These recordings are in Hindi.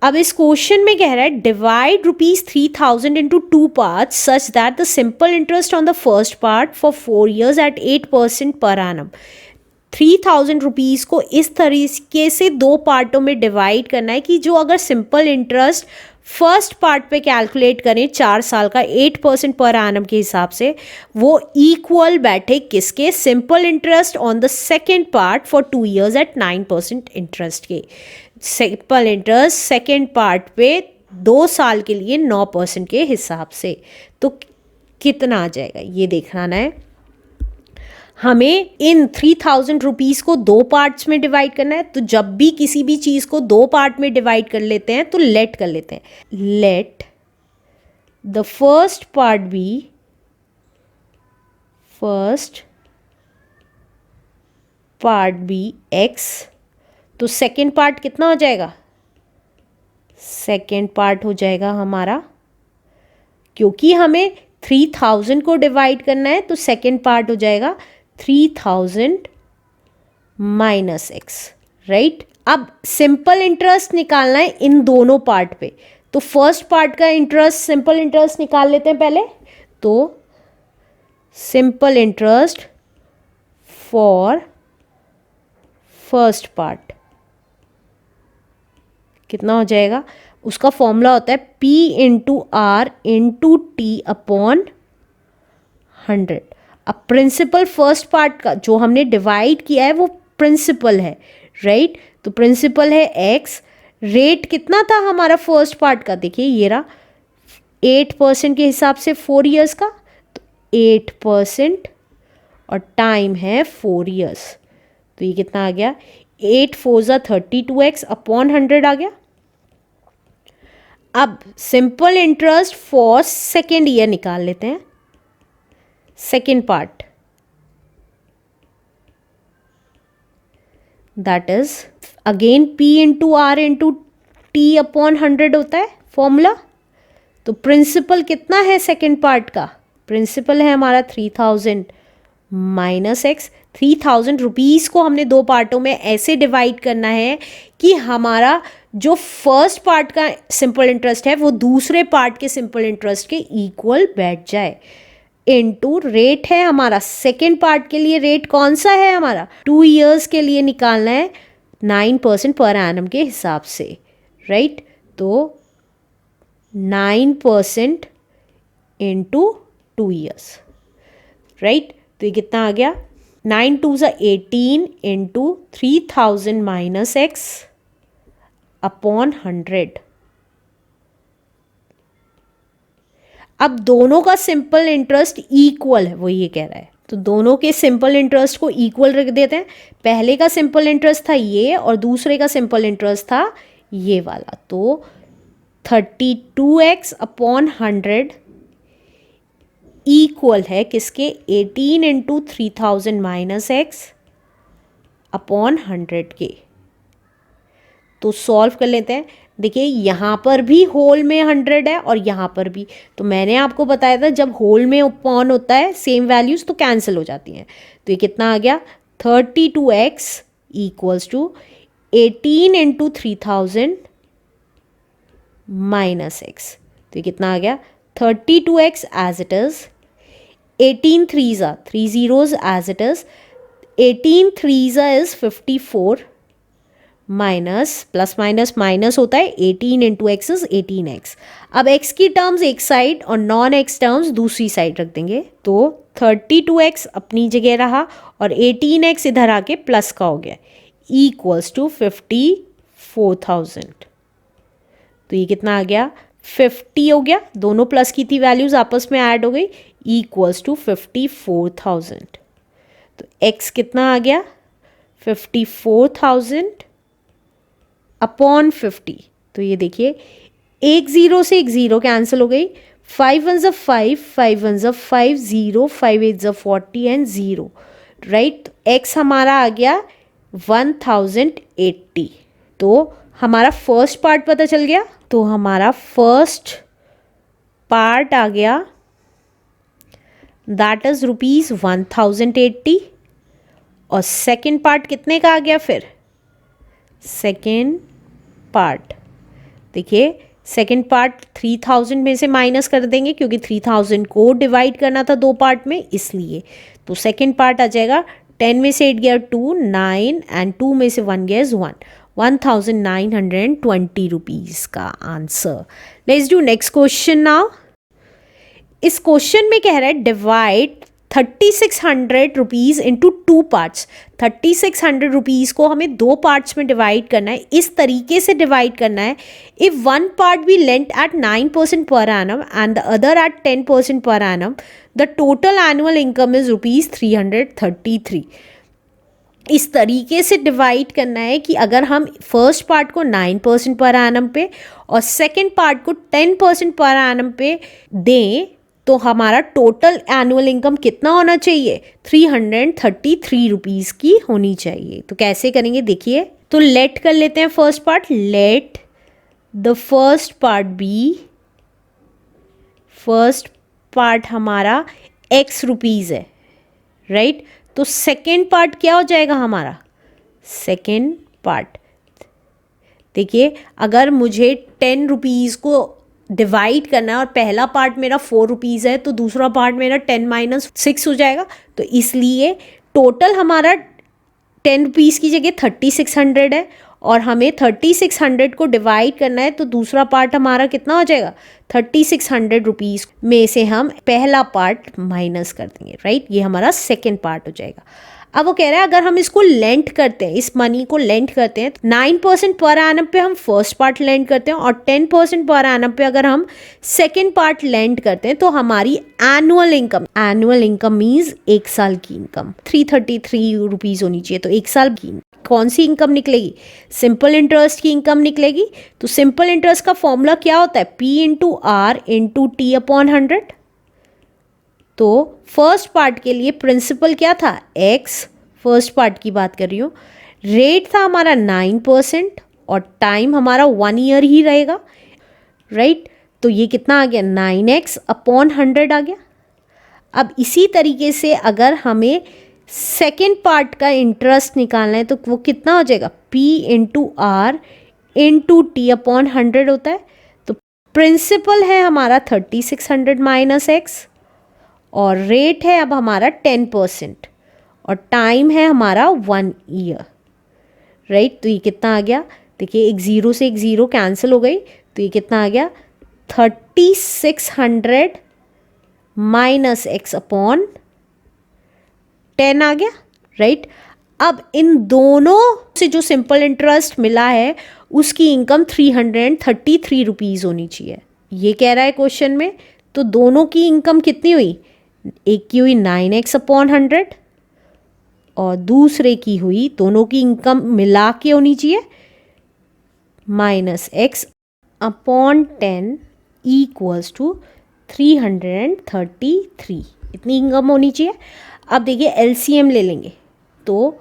अब इस क्वेश्चन में कह रहा है divide ₹3000 into 2 parts such that the simple interest on the first part for 4 years at 8% per annum. 3000 rupees को इस तरीके से 2 पार्टों में डिवाइड करना है कि जो अगर सिंपल इंटरेस्ट फर्स्ट पार्ट पे कैलकुलेट करें 4 साल का 8% पर एनम के हिसाब से, वो इक्वल बैठे किसके, simple interest on the second part for 2 years at 9% interest के। सिंपल इंटरेस्ट सेकेंड पार्ट पे 2 साल के लिए 9% के हिसाब से, तो कितना आ जाएगा ये देखना है। हमें इन 3000 रुपीज़ को 2 पार्ट्स में डिवाइड करना है। तो जब भी किसी भी चीज़ को 2 पार्ट में डिवाइड कर लेते हैं तो लेट कर लेते हैं, let the first part be x, तो सेकेंड पार्ट कितना हो जाएगा, सेकेंड पार्ट हो जाएगा हमारा, क्योंकि हमें 3000 को डिवाइड करना है तो सेकेंड पार्ट हो जाएगा 3000 माइनस x, राइट। अब सिंपल इंटरेस्ट निकालना है इन दोनों पार्ट पे, तो फर्स्ट पार्ट का इंटरेस्ट, सिंपल इंटरेस्ट निकाल लेते हैं पहले। तो simple interest for first part कितना हो जाएगा, उसका फॉर्मूला होता है P into R into T upon 100। अब प्रिंसिपल फर्स्ट पार्ट का जो हमने डिवाइड किया है वो प्रिंसिपल है, राइट। तो प्रिंसिपल है x, रेट कितना था हमारा फर्स्ट पार्ट का, देखिए ये रहा 8% के हिसाब से 4 years का, तो 8% और टाइम है 4 years, तो ये कितना आ गया, 8 4 32x अपॉन 100 आ गया। अब simple interest for second year निकाल लेते हैं, second part, that is again P into R into T upon 100 होता है फॉर्मूला। तो प्रिंसिपल कितना है सेकेंड पार्ट का, प्रिंसिपल है हमारा 3000 माइनस x। 3000 रुपीज़ को हमने 2 पार्टों में ऐसे डिवाइड करना है कि हमारा जो फर्स्ट पार्ट का सिंपल इंटरेस्ट है वो दूसरे पार्ट के सिंपल इंटरेस्ट के इक्वल बैठ जाए, इनटू रेट है हमारा सेकेंड पार्ट के लिए, रेट कौन सा है हमारा 2 years के लिए निकालना है 9% पर एनम के हिसाब से, राइट। तो 9% इंटू 2 years, राइट। तो ये कितना आ गया, 9 2 18 इंटू 3000 माइनस x अपॉन 100। अब दोनों का सिंपल इंटरेस्ट इक्वल है, वो ये कह रहा है, तो दोनों के सिंपल इंटरेस्ट को इक्वल रख देते हैं। पहले का सिंपल इंटरेस्ट था ये और दूसरे का सिंपल इंटरेस्ट था ये वाला, तो 32x अपॉन 100 इक्वल है किसके, 18 इंटू 3000 माइनस x अपॉन 100 के। तो सॉल्व कर लेते हैं। देखिए यहाँ पर भी होल में 100 है और यहाँ पर भी, तो मैंने आपको बताया था जब होल में अपॉन होता है सेम वैल्यूज़ तो कैंसिल हो जाती हैं। तो ये कितना आ गया, 32x equals to 18 into 3000 minus x। तो ये कितना आ गया, 32x as it is, 18 3s 3 zeros as it is, 18 3s is 54 minus plus minus minus होता है, 18 इंटू एक्स इज 18x। अब x की टर्म्स एक साइड और नॉन x टर्म्स दूसरी साइड रख देंगे, तो 32x अपनी जगह रहा और 18x इधर आके प्लस का हो गया, इक्वल्स टू 54,000। तो ये कितना आ गया, 50 हो गया, दोनों प्लस की थी वैल्यूज आपस में ऐड हो गई, इक्वल्स टू 54,000। तो x कितना आ गया, 54,000 अपॉन 50। तो ये देखिए एक ज़ीरो से एक ज़ीरो कैंसिल हो गई, 5 1 ज़ा 5, 5 1 ज़ा 5, 0, 5 8 ज़ा 40 एंड 0, राइट। x हमारा आ गया 1080। तो हमारा फर्स्ट पार्ट पता चल गया, तो हमारा फर्स्ट पार्ट आ गया दैट इज ₹1080 और सेकेंड पार्ट कितने का आ गया, फिर सेकेंड पार्ट देखिए सेकेंड पार्ट 3000 में से माइनस कर देंगे क्योंकि 3000 को डिवाइड करना था दो पार्ट में इसलिए। तो सेकेंड पार्ट आ जाएगा 10 में से 8 गया 2 9 एंड 2 में से 1 गया 1 1920 रुपीज़ का answer. Let's do next question now. इस क्वेश्चन में कह रहा है divide 3600 rupees into two parts. 3600 rupees को हमें दो पार्ट्स में डिवाइड करना है। इस तरीके से डिवाइड करना है, if one part be lent at 9% per annum and the other at 10% per annum, the total annual income is ₹333। इस तरीके से डिवाइड करना है कि अगर हम फर्स्ट पार्ट को 9% पर एनम पे और सेकेंड पार्ट को 10% पर एनम पे दें तो हमारा टोटल एनुअल इनकम कितना होना चाहिए? 333 रुपीज़ की होनी चाहिए। तो कैसे करेंगे देखिए। तो लेट कर लेते हैं first part. Late the first part हमारा x रुपीज़ है, राइट। तो सेकेंड पार्ट क्या हो जाएगा हमारा? सेकेंड पार्ट देखिए, अगर मुझे 10 रुपीज़ को डिवाइड करना है और पहला पार्ट मेरा 4 रुपीज़ है तो दूसरा पार्ट मेरा 10 - 6 हो जाएगा। तो इसलिए टोटल हमारा 10 रुपीज़ की जगह 3600 है और हमें 3600 को डिवाइड करना है तो दूसरा पार्ट हमारा कितना हो जाएगा? 3600 रुपीज़ में से हम पहला पार्ट माइनस कर देंगे, राइट। ये हमारा सेकेंड पार्ट हो जाएगा। अब वो कह रहा है अगर हम इसको लेंट करते हैं, इस मनी को लेंट करते हैं, 9% पर एनम पे हम फर्स्ट पार्ट लेंट करते हैं और 10% पर एनम पे अगर हम सेकेंड पार्ट लेंट करते हैं तो हमारी एनुअल इनकम मीन्स एक साल की इनकम 333 रुपीज़ होनी चाहिए। तो एक साल की कौन सी इनकम निकलेगी? सिंपल इंटरेस्ट की इनकम निकलेगी। तो सिंपल इंटरेस्ट का फॉर्मूला क्या होता है? P × R × T/100। तो फर्स्ट पार्ट के लिए प्रिंसिपल क्या था? x, फर्स्ट पार्ट की बात कर रही हूँ। रेट था हमारा 9% और टाइम हमारा 1 ईयर ही रहेगा, राइट। तो ये कितना आ गया? 9x/100 आ गया। अब इसी तरीके से अगर हमें सेकेंड पार्ट का इंटरेस्ट निकालना है तो वो कितना हो जाएगा? P × R × T/100 होता है। तो प्रिंसिपल है हमारा 3600 - x और रेट है अब हमारा 10% और टाइम है हमारा 1 ईयर, राइट। तो ये कितना आ गया? देखिए एक ज़ीरो से एक ज़ीरो कैंसिल हो गई तो ये कितना आ गया? 3600 - x/10 आ गया, राइट। अब इन दोनों से जो सिंपल इंटरेस्ट मिला है उसकी इनकम 333 रुपीज़ होनी चाहिए, ये कह रहा है क्वेश्चन में। तो दोनों की इनकम कितनी हुई? एक की हुई 9x/100 और दूसरे की हुई, दोनों की इनकम मिला के होनी चाहिए -x/10 = 333। इतनी इनकम होनी चाहिए। अब देखिए LCM ले लेंगे तो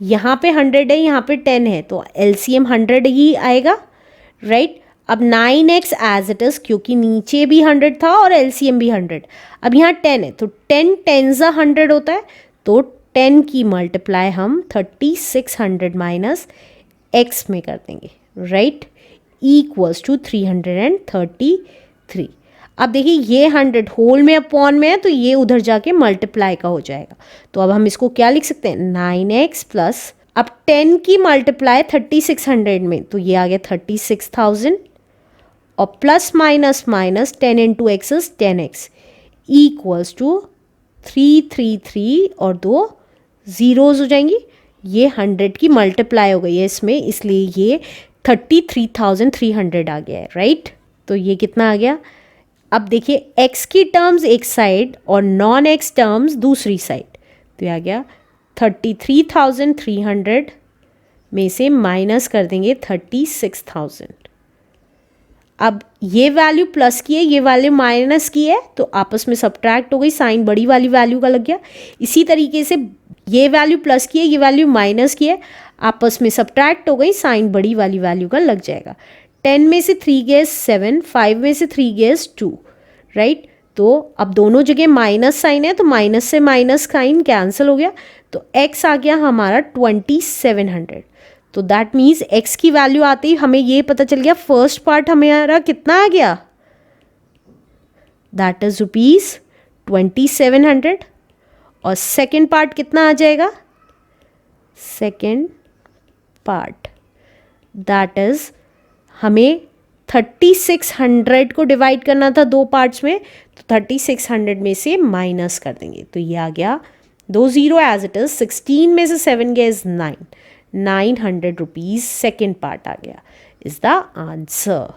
यहाँ पे 100 है, यहाँ पे 10 है तो LCM 100 ही आएगा, राइट। अब 9x एज इट इज़ क्योंकि नीचे भी 100 था और LCM भी 100। अब यहाँ 10 है तो 10 10s 100 होता है तो 10 की मल्टीप्लाई हम 3600 - x में कर देंगे, राइट, = 333। अब देखिए ये 100 होल में अपॉन में है तो ये उधर जाके मल्टीप्लाई का हो जाएगा। तो अब हम इसको क्या लिख सकते हैं? 9x प्लस, अब 10 की मल्टीप्लाई 3600 में तो ये आ गया 36,000 और plus minus 10 × x is 10x = 333 और 2 ज़ीरोज़ हो जाएंगी। ये 100 की मल्टीप्लाई हो गई है इसमें, इसलिए ये 33,300 आ गया है, राइट। तो ये कितना आ गया? अब देखिए x की टर्म्स एक साइड और नॉन x टर्म्स दूसरी साइड, तो ये आ गया 33,300 में से माइनस कर देंगे 36,000। अब ये वैल्यू प्लस की है, ये वैल्यू माइनस की है तो आपस में सब्ट्रैक्ट हो गई, साइन बड़ी वाली वैल्यू का लग गया। इसी तरीके से ये वैल्यू प्लस की है, ये वैल्यू माइनस की है, आपस में सब्ट्रैक्ट हो गई, साइन बड़ी वाली वैल्यू का लग जाएगा। 10 में से 3 गए 7, 5 में से 3 गए 2, राइट। तो अब दोनों जगह माइनस साइन है तो माइनस से माइनस साइन कैंसिल हो गया तो x आ गया हमारा 2700। तो दैट मीन्स x की वैल्यू आते ही हमें ये पता चल गया फर्स्ट पार्ट हमारा कितना आ गया, दैट इज ₹2700, और सेकेंड पार्ट कितना आ जाएगा, सेकेंड पार्ट दैट इज हमें 3600 को डिवाइड करना था दो पार्ट्स में, तो 3600 में से माइनस कर देंगे, तो ये आ गया 20 एज इट इज, 16 में से 7 गया इज 9, ₹900 सेकेंड पार्ट आ गया इज द आंसर।